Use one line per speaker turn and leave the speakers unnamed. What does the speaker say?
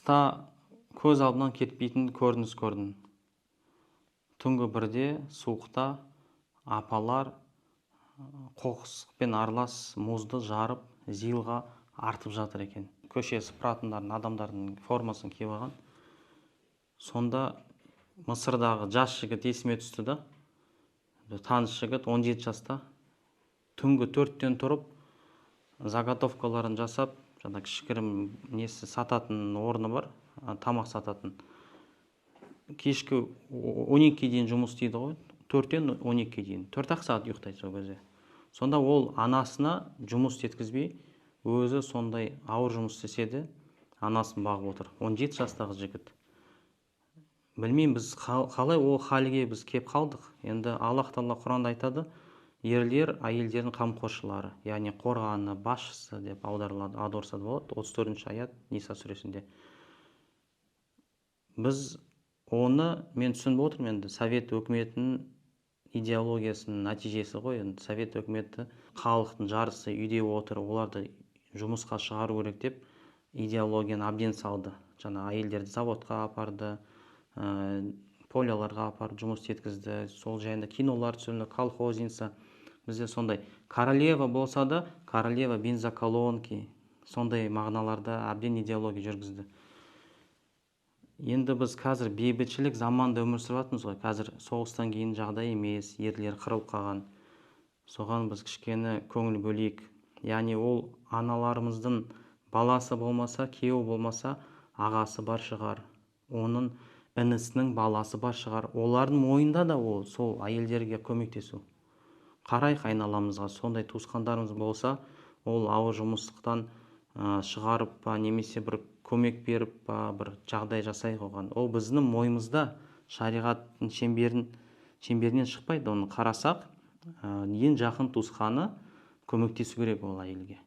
Қыста көз алдынан кетпейтін көрініс көрдім. Түнгі бірде суықта апалар қоқыспен аралас мұзды жарып зилға артып жатыр екен. Көше сыпыратындардың адамдардың формасын киіп алған. Сонда Мысырдағы жас жігіт есіме түсті да. Таныс жігіт 17 жаста. Түнгі 4-тен тұрып заготовкаларын жасап, жаңа кішігірім несі сататын орны бар, тамақ сататын. Кешкі 12-ге дейін жұмыс істейді ғой. 4-тен 12-ге дейін. 4-ақ сағат ұйықтайды сол кезде. Сонда ол анасына жұмыс істеткізбей, өзі сондай ауыр жұмыс істесе, анасын бағып отыр. 17 жастағы жігіт. Білмеймін, біз қалай ол халге біз кеп қалдық. Енді Аллах Тағала Құранда айтады, ерлер әйелдердің қамқоршылары, яғни қорғаны, басшысы деп аударылады, аударсада болады. 34-ші аят Ниса сүресінде. Біз оны, мен түсініп отырмын, енді Совет өкіметінің идеологиясының нәтижесі ғой. Енді Совет өкіметі халықтың жарысы үйде отыр, оларды жұмысқа шығару керек деп идеологияны әбден салды. Жаңа әйелдерді заводқа апарды, поляларға апарып жұмыс істеткізді. Сол жайында кинолар түсірілді, колхозница. Бізде сондай королева болса да, королева бензоколонки, сондай мағыналарда әбден идеология жүргізді. Енді біз қазір бейбітшілік заманда өмір сүріп жатырмыз ғой. Қазір соғыстан кейін жағдай емес, ерлер қырылып қалған. Соған біз кішкене көңіл бөлейік. Яғни ол аналарымыздың баласы болмаса, күйеуі болмаса, ағасы бар шығар. Оның інісінің баласы бар шығар. Олардың мойнында да ол сол әйелдерге көмектесу. Қарайық айналамызға, сондай туысқандарымыз болса, ол ауыр жұмыстықтан шығарып па, немесе бір көмек беріп па, бір жағдай жасайық оған. Ол біздің мойнымызда, шариғаттың шеңберінен шықпайды. Оны қарасақ, ең жақын туысқаны көмектесу керек ол әйелге.